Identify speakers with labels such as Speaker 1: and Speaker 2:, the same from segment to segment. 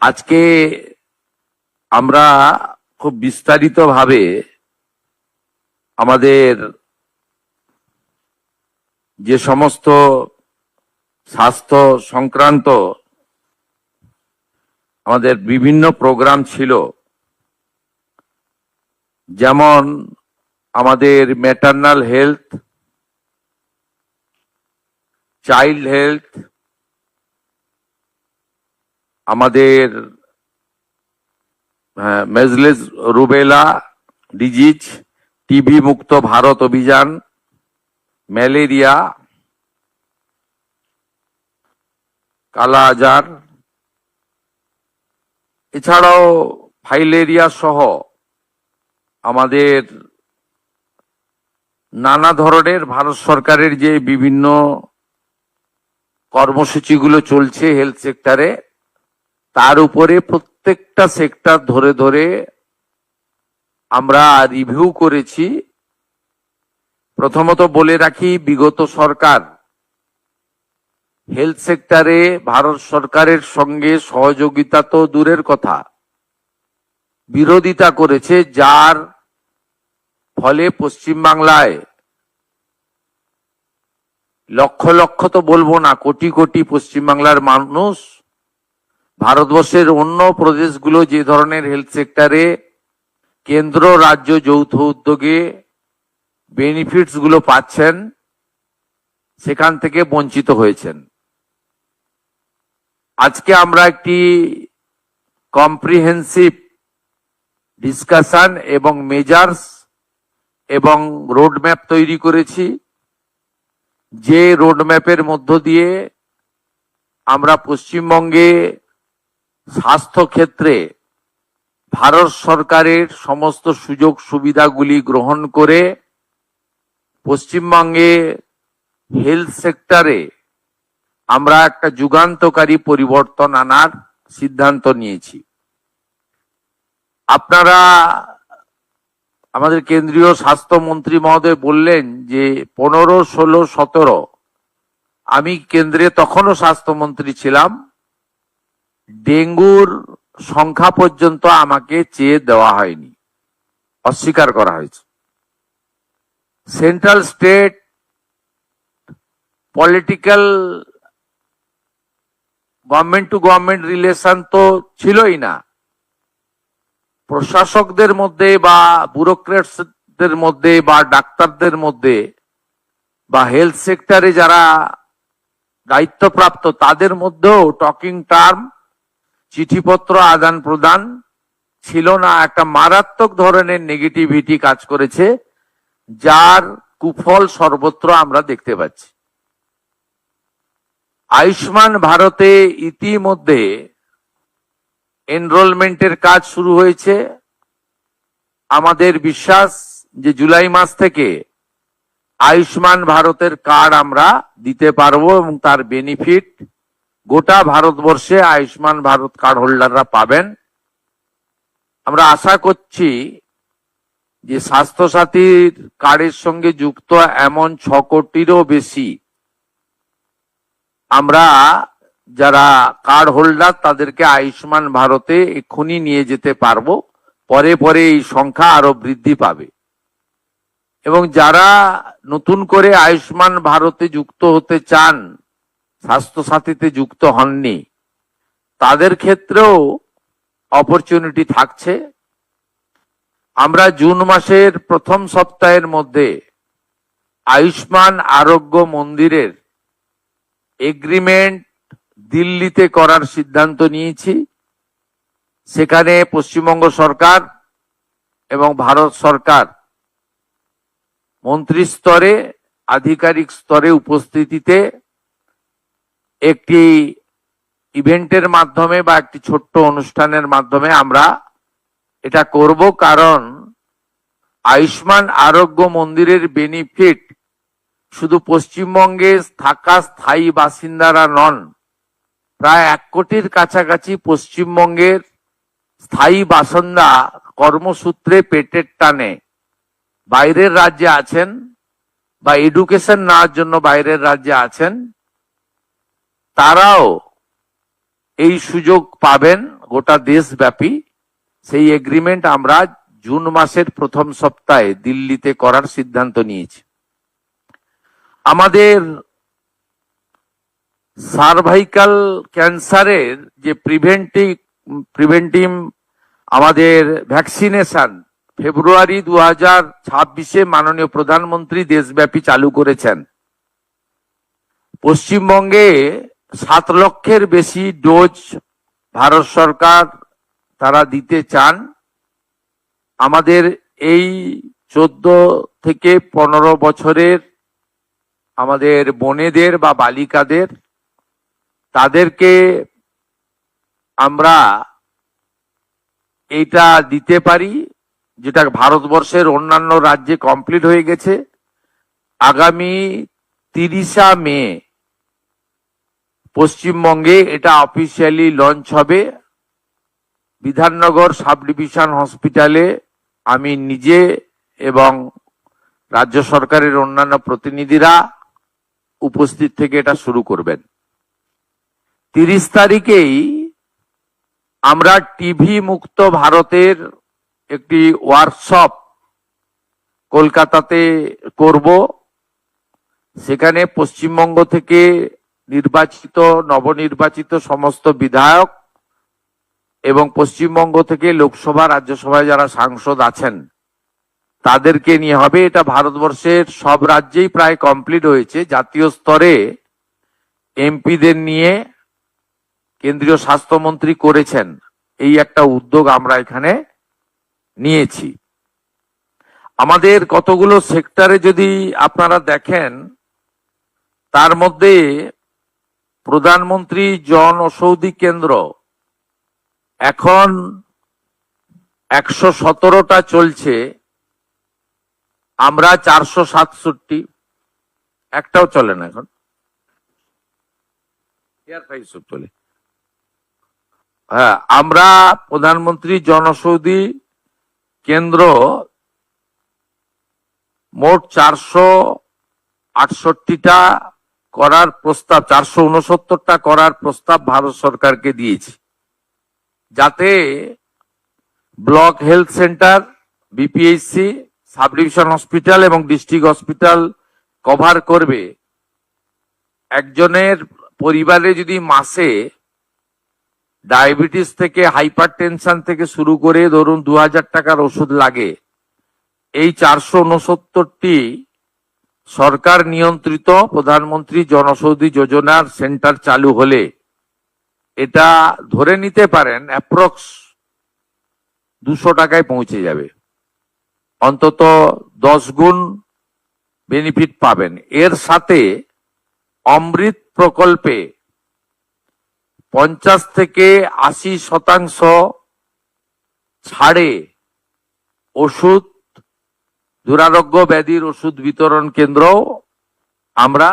Speaker 1: আজকে আমরা খুব বিস্তারিতভাবে আমাদের যে সমস্ত স্বাস্থ্য সংক্রান্ত আমাদের বিভিন্ন প্রোগ্রাম ছিল, যেমন আমাদের ম্যাটারনাল হেলথ, চাইল্ড হেলথ, আমাদের মেজলেস রুবেলা ডিজিজ, টিবি মুক্ত ভারত অভিযান, ম্যালেরিয়া, কালা আজার, এছাড়াও ফাইলেরিয়া সহ আমাদের নানা ধরনের ভারত সরকারের যে বিভিন্ন কর্মসূচিগুলো চলছে হেলথ সেক্টরে, তার উপরে প্রত্যেকটা সেক্টর ধরে ধরে আমরা রিভিউ করেছি। প্রথমত বলে রাখি, বিগত সরকার হেলথ সেক্টরে ভারত সরকারের সঙ্গে সহযোগিতা তো দূরের কথা, বিরোধিতা করেছে, যার ফলে পশ্চিমবাংলায় লক্ষ লক্ষ তো বলবো না, কোটি কোটি পশ্চিমবাংলার মানুষ ভারতবর্ষের অন্য প্রদেশগুলো যে ধরনের হেলথ সেক্টরে কেন্দ্র রাজ্য যৌথ উদ্যোগে বেনিফিটস গুলো পাচ্ছেন, সেখান থেকে বঞ্চিত হয়েছেন। আজকে আমরা একটি কম্প্রিহেন্সিভ ডিসকাশন এবং মেজার্স এবং রোডম্যাপ তৈরি করেছি, যে রোডম্যাপের মধ্য দিয়ে আমরা পশ্চিমবঙ্গে স্বাস্থ্য ক্ষেত্রে ভারত সরকারের সমস্ত সুযোগ সুবিধাগুলি গ্রহণ করে পশ্চিমবঙ্গে হেলথ সেক্টরে আমরা একটা যুগান্তকারী পরিবর্তন আনার সিদ্ধান্ত নিয়েছি। আপনারা, আমাদের কেন্দ্রীয় স্বাস্থ্যমন্ত্রী মহোদয় বললেন যে 15, 16, 17, আমি কেন্দ্রে তখনও স্বাস্থ্যমন্ত্রী ছিলাম, ডেঙ্গুর সংখ্যা পর্যন্ত আমাকে চেয়ে দেওয়া হয়নি, অস্বীকার করা হয়েছে। Central state political government to government relation তো ছিলই না, প্রশাসকদের মধ্যে বা ব্যুরোক্রেটসদের মধ্যে বা ডাক্তারদের মধ্যে বা হেলথ সেক্টরে যারা দায়িত্বপ্রাপ্ত তাদের মধ্যেও টকিং টার্ম, চিঠিপত্র আদান প্রদান ছিল না। একটা মারাত্মক ধরনের নেগেটিভিটি কাজ করেছে, যার কুফল সর্বত্র আমরা দেখতে পাচ্ছি। আয়ুষ্মান ভারতে ইতিমধ্যে এনরোলমেন্টের কাজ শুরু হয়েছে। আমাদের বিশ্বাস যে জুলাই মাস থেকে আয়ুষ্মান ভারতের কার্ড আমরা দিতে পারবো এবং তার বেনিফিট গোটা ভারতবর্ষে আয়ুষ্মান ভারত কার্ড হোল্ডাররা পাবেন। আমরা আশা করছি যে স্বাস্থ্যসাথীর কার্ডের সঙ্গে যুক্ত এমন 6 কোটিরও বেশি আমরা যারা কার্ড হোল্ডার তাদেরকে আয়ুষ্মান ভারতে এক্ষুনি নিয়ে যেতে পারবো। পরে পরে এই সংখ্যা আরো বৃদ্ধি পাবে এবং যারা নতুন করে আয়ুষ্মান ভারতে যুক্ত হতে চান, স্বাস্থ্যসাথীতে যুক্ত হননি, তাদের ক্ষেত্রেও অপরচুনিটি থাকছে। আমরা জুন মাসের প্রথম সপ্তাহের মধ্যে আয়ুষ্মান আরোগ্য মন্দিরের এগ্রিমেন্ট দিল্লিতে করার সিদ্ধান্ত নিয়েছি। সেখানে পশ্চিমবঙ্গ সরকার এবং ভারত সরকার মন্ত্রী স্তরে, আধিকারিক স্তরে উপস্থিতিতে একটি ইভেন্টের মাধ্যমে বা একটি ছোট্ট অনুষ্ঠানের মাধ্যমে আমরা এটা করব। কারণ আয়ুষ্মান আরোগ্য মন্দিরের বেনিফিট শুধু পশ্চিমবঙ্গে থাকা স্থায়ী বাসিন্দারা নন, প্রায় 1 কোটির কাছাকাছি পশ্চিমবঙ্গের স্থায়ী বাসিন্দা কর্মসূত্রে পেটের টানে বাইরের রাজ্যে আছেন বা এডুকেশন নেওয়ার জন্য বাইরের রাজ্যে আছেন, তারাও এই সুযোগ পাবেন গোটা দেশব্যাপী, সেই এগ্রিমেন্ট আমরা জুন মাসের প্রথম সপ্তাহে দিল্লিতে করার সিদ্ধান্ত নিয়েছি। আমাদের সার্ভাইকাল ক্যান্সারের যে প্রিভেন্টিভ আমাদের ভ্যাকসিনেশন ফেব্রুয়ারি 2026-এ মাননীয় প্রধানমন্ত্রী দেশব্যাপী চালু করেছেন। পশ্চিমবঙ্গে 7 লক্ষের বেশি ডোজ ভারত সরকার তারা দিতে চান। আমাদের এই 14 থেকে 15 বছরের আমাদের বোনেদের বা বালিকাদের, তাদেরকে আমরা এইটা দিতে পারি, যেটা ভারতবর্ষের অন্যান্য রাজ্যে কমপ্লিট হয়ে গেছে। আগামী 30 মে পশ্চিমবঙ্গে এটা অফিসিয়ালি লঞ্চ হবে। বিধাননগর সাব ডিভিশন হসপিটালে আমি নিজে এবং রাজ্য সরকারের অন্যান্য প্রতিনিধিরা উপস্থিত থেকে এটা শুরু করবেন। 30 তারিখেই আমরা টিভি মুক্ত ভারতের একটি ওয়ার্কশপ কলকাতাতে করব। সেখানে পশ্চিমবঙ্গ থেকে নবনির্বাচিত সমস্ত বিধায়ক এবং পশ্চিমবঙ্গ থেকে লোকসভা রাজ্যসভায় যারা সাংসদ আছেন তাদেরকে নিয়ে হবে। এটা ভারতবর্ষের সব রাজ্যেই প্রায় কমপ্লিট হয়েছে। জাতীয় স্তরে এমপিদের নিয়ে কেন্দ্রীয় স্বাস্থ্যমন্ত্রী করেছেন। এই একটা উদ্যোগ আমরা এখানে নিয়েছি। আমাদের কতগুলো সেক্টরে যদি আপনারা দেখেন, তার মধ্যে প্রধানমন্ত্রী জন ঔষধি কেন্দ্র এখন 117টা চলছে। আমরা 467, একটাও চলে না এখন, চলে। হ্যাঁ, আমরা প্রধানমন্ত্রী জনঔষধি কেন্দ্র মোট 468টা করার প্রস্তাব, 469টা করার প্রস্তাব ভারত সরকারকে দিয়েছি, যাতে block health centre, BPHC, sub division hospital এবং ডিস্ট্রিক্ট হসপিটাল কভার করবে। একজনের পরিবারে যদি মাসে ডায়াবেটিস থেকে হাইপার টেনশন থেকে শুরু করে ধরুন 2000 টাকার ওষুধ লাগে, এই 469টি সরকার নিয়ন্ত্রিত প্রধানমন্ত্রী জনঔষধি যোজনার সেন্টার চালু হলে এটা ধরে নিতে পারেন অ্যাপ্রক্স 200 টাকায় পৌঁছে যাবে। অন্তত 10 গুণ বেনিফিট পাবেন। এর সাথে অমৃত প্রকল্পে 50 থেকে 80% ছাড়ে ওষুধ, দুরারোগ্য ব্যাধির ওষুধ বিতরণ কেন্দ্র আমরা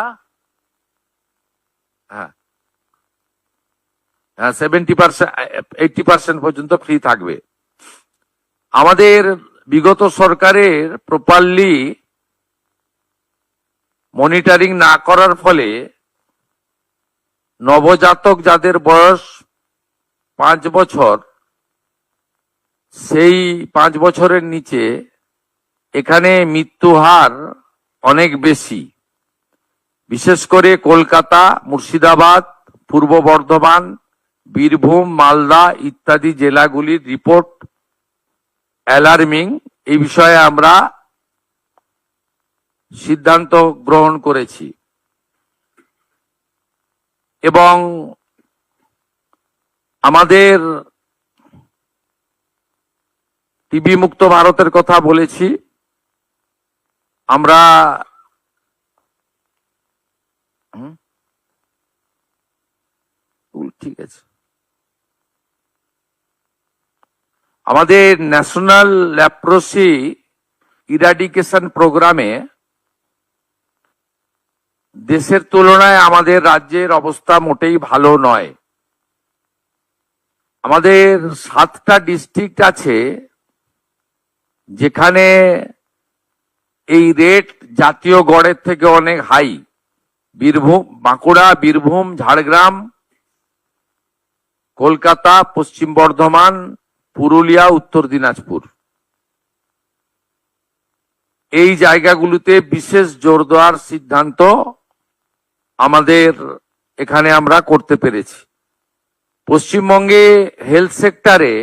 Speaker 1: 70%, 80% পর্যন্ত ফ্রি থাকবে। আমাদের বিগত সরকারের প্রপারলি মনিটরিং না করার ফলে নবজাতক যাদের বয়স 5 বছর, সেই 5 বছরের নিচে এখানে মৃত্যু হার অনেক বেশি। বিশেষ করে কলকাতা, মুর্শিদাবাদ, পূর্ব বর্ধমান, বীরভূম, মালদা ইত্যাদি জেলাগুলির রিপোর্ট অ্যালার্মিং। এই বিষয়ে আমরা সিদ্ধান্ত গ্রহণ করেছি এবং আমাদের টিবি মুক্ত ভারতের কথা বলেছি। আমরা ঠিক আছে, আমাদের ন্যাশনাল লেপ্রোসি ইরাডিকেশন প্রোগ্রামে দেশের তুলনায় আমাদের রাজ্যের অবস্থা মোটেই ভালো নয়। আমাদের 7টা ডিস্ট্রিক্ট আছে যেখানে এই রেট জাতীয় গড়ের থেকে অনেক হাই। বীরভূম, বাঁকুড়া, বীরভূম, ঝাড়গ্রাম, কলকাতা, পশ্চিম বর্ধমান, পুরুলিয়া, উত্তর দিনাজপুর, এই জায়গাগুলোতে বিশেষ জোর দেওয়ার সিদ্ধান্ত আমাদের এখানে আমরা করতে পেরেছি। পশ্চিমবঙ্গে হেলথ সেক্টরে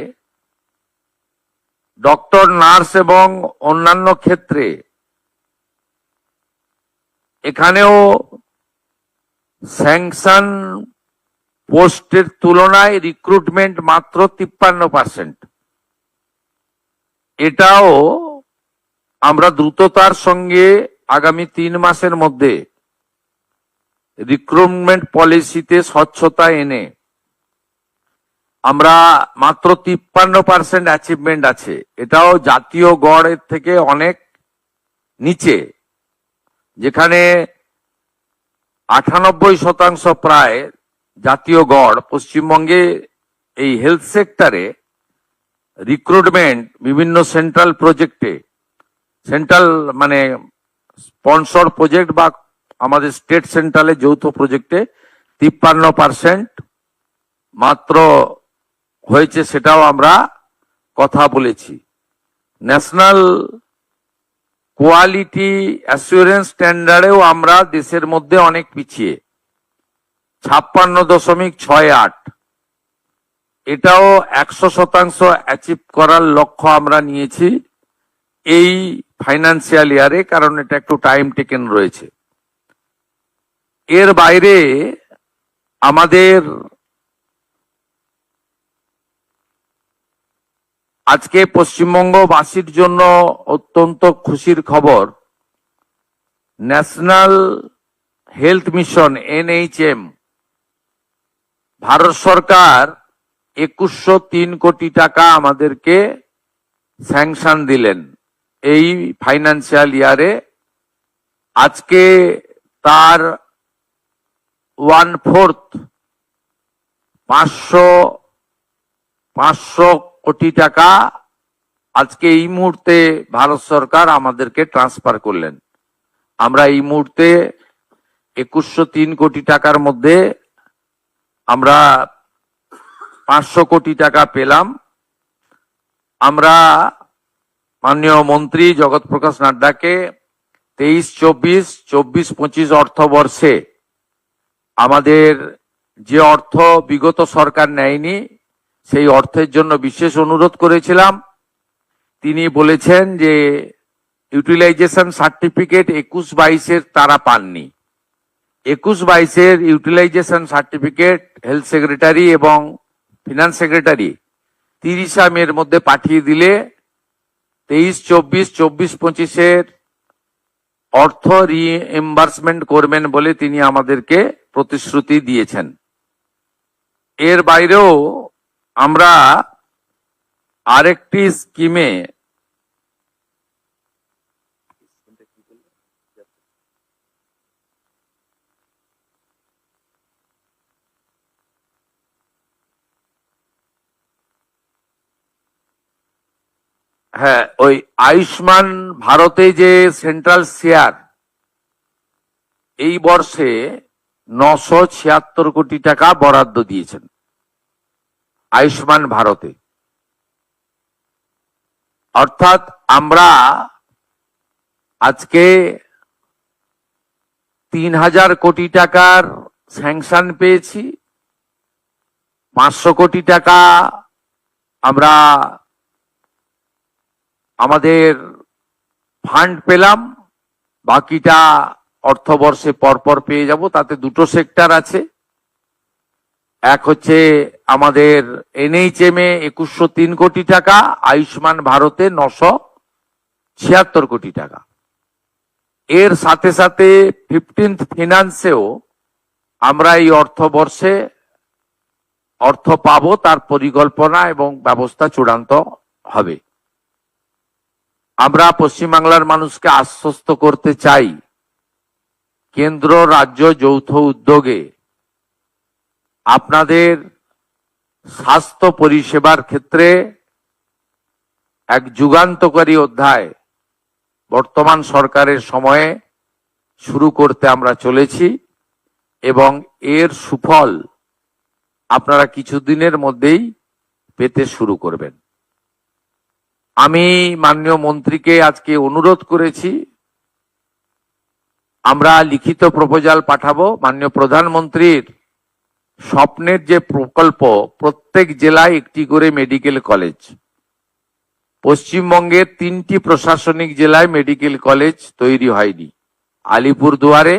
Speaker 1: ডক্টর, নার্স এবং অন্যান্য ক্ষেত্রে এখানেও স্যাংশন পোস্টের তুলনায় রিক্রুটমেন্ট মাত্র 53%। এটাও আমরা দ্রুততার সঙ্গে আগামী 3 মাসের মধ্যে রিক্রুটমেন্ট পলিসিতে স্বচ্ছতা এনে আমরা মাত্র 53% অ্যাচিভমেন্ট আছে, এটাও জাতীয় গড়ের থেকে অনেক নিচে, যেখানে 98% প্রায় জাতীয় গড়। পশ্চিমবঙ্গে এই হেলথ সেক্টরে রিক্রুটমেন্ট বিভিন্ন সেন্ট্রাল প্রজেক্টে, সেন্ট্রাল মানে স্পন্সর প্রজেক্ট বা আমাদের স্টেট সেন্ট্রালের যৌথ প্রজেক্টে 53% মাত্র হয়েছে, সেটাও আমরা কথা বলেছি। ন্যাশনাল কোয়ালিটি অ্যাসুরেন্স স্ট্যান্ডার্ডেও আমরা দেশের মধ্যে অনেক পিছিয়ে, 56.68। এটাও 100% অ্যাচিভ করার লক্ষ্য আমরা নিয়েছি এই ফাইন্যান্সিয়াল ইয়ারে, কারণ এটা একটু টাইম টেকেন রয়েছে। এর বাইরে আমাদের আজকে পশ্চিমবঙ্গবাসীর জন্য অত্যন্ত খুশির খবর, ন্যাশনাল হেলথ মিশন NHM ভারত সরকার 2103 কোটি টাকা আমাদেরকে স্যাংশন দিলেন এই ফাইন্যান্সিয়াল ইয়ারে। আজকে তার 1/4 500 কোটি টাকা আজকে এই মুহূর্তে ভারত সরকার আমাদেরকে ট্রান্সফার করলেন। আমরা এই মুহূর্তে 2103 কোটি টাকার মধ্যে আমরা 500 কোটি টাকা পেলাম। আমরা মাননীয় মন্ত্রী জগৎ প্রকাশ নাড্ডাকে 23-24, 24-25 অর্থবর্ষে আমাদের যে অর্থ বিগত সরকার নেয়নি সেই অর্থের জন্য বিশেষ অনুরোধ করেছিলাম। তিনি বলেছেন যে ইউটিলাইজেশন সার্টিফিকেট 21-22 তারা পাননি। 21-22 ইউটিলাইজেশন সার্টিফিকেট হেলথ সেক্রেটারি এবং ফিনান্স সেক্রেটারি 30 মের মধ্যে পাঠিয়ে দিলে 23-24, 24-25 অর্থ রিএম্বার্সমেন্ট করবেন বলে তিনি আমাদেরকে প্রতিশ্রুতি দিয়েছেন। এর বাইরেও আমরা আরেকটি স্কিমে ওই আয়ুষ্মান ভারতে যে সেন্ট্রাল শেয়ার এই বর্ষে 976 কোটি টাকা বরাদ্দ দিয়েছেন আয়ুষ্মান ভারতে। অর্থাৎ আমরা আজকে 3000 কোটি টাকার স্যাংশন পেয়েছি, 500 কোটি টাকা আমরা আমাদের ফান্ড পেলাম, বাকিটা অর্থবর্ষে পরপর পেয়ে যাব। তাতে দুটো সেক্টর আছে, এক হচ্ছে আমাদের NHM এ 2103 কোটি টাকা, আয়ুষ্মান ভারতে 976 কোটি টাকা। এর সাথে সাথে 15th ফিনান্সেও আমরা এই অর্থবর্ষে অর্থ পাবো, তার পরিকল্পনা এবং ব্যবস্থা চূড়ান্ত হবে। আমরা পশ্চিমবাংলার মানুষকে আশ্বস্ত করতে চাই, কেন্দ্র রাজ্য যৌথ উদ্যোগে আপনাদের স্বাস্থ্য পরিষেবার ক্ষেত্রে এক যুগান্তকারী অধ্যায় বর্তমান সরকারের সময়ে শুরু করতে আমরা চলেছি এবং এর সুফল আপনারা কিছুদিনের মধ্যেই পেতে শুরু করবেন। আমি মাননীয় মন্ত্রীকে আজকে অনুরোধ করেছি, আমরা লিখিত প্রপোজাল পাঠাবো। মাননীয় প্রধানমন্ত্রীর স্বপ্নের যে প্রকল্প, প্রত্যেক জেলায় একটি করে মেডিকেল কলেজ, পশ্চিমবঙ্গের 3টি প্রশাসনিক জেলায় মেডিকেল কলেজ তৈরি হয়নি, আলিপুরদুয়ারে,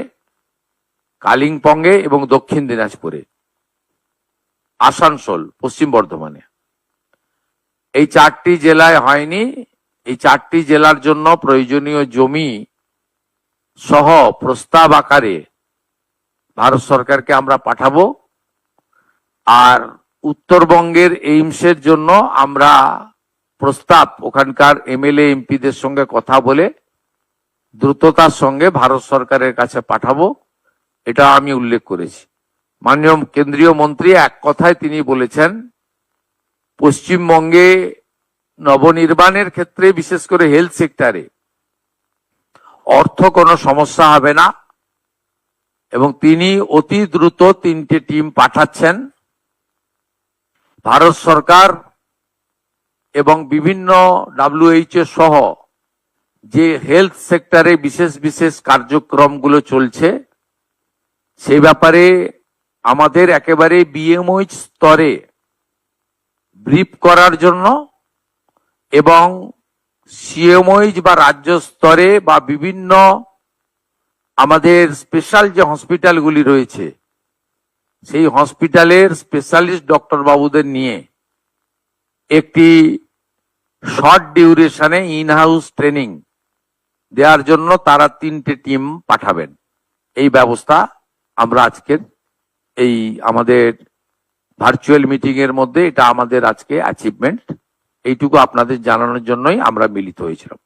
Speaker 1: কালিম্পংয়ে এবং দক্ষিণ দিনাজপুরে, আসানসোল, পশ্চিম বর্ধমানে। এই 4টি জেলায় হয়নি। এই 4টি জেলার জন্য প্রয়োজনীয় জমি সহ প্রস্তাব আকারে ভারত সরকারকে আমরা পাঠাবো। আর উত্তরবঙ্গের এইমসের জন্য আমরা প্রস্তাব ওখানকার এমএলএ এমপিদের সঙ্গে কথা বলে দ্রুততার সঙ্গে ভারত সরকারের কাছে পাঠাবো, এটা আমি উল্লেখ করেছি। মাননীয় কেন্দ্রীয় মন্ত্রী এক কথায় তিনি বলেছেন, পশ্চিমবঙ্গে নবনির্মাণের ক্ষেত্রে বিশেষ করে হেলথ সেক্টরে অর্থ কোনো সমস্যা হবে না এবং তিনি অতি দ্রুত 3টে টিম পাঠাচ্ছেন। ভারত সরকার এবং বিভিন্ন WHO সহ যে হেলথ সেক্টরে বিশেষ বিশেষ কার্যক্রমগুলো চলছে সেই ব্যাপারে আমাদের একেবারে BMOH স্তরে ব্রিফ করার জন্য এবং CMOH বা রাজ্য স্তরে বা বিভিন্ন আমাদের স্পেশাল যে হসপিটালগুলি রয়েছে সেই হসপিটালের স্পেশালিস্ট ডক্টর বাবুদের নিয়ে একটি শর্ট ডিউরেশনে ইন হাউস ট্রেনিং দেওয়ার জন্য তারা 3টে টিম পাঠাবেন। এই ব্যবস্থা আমরা আজকের এই আমাদের ভার্চুয়াল মিটিং এর মধ্যে এটা আমাদের আজকে অ্যাচিভমেন্ট। এইটুকু আপনাদের জানানোর জন্যই আমরা মিলিত হয়েছিলাম।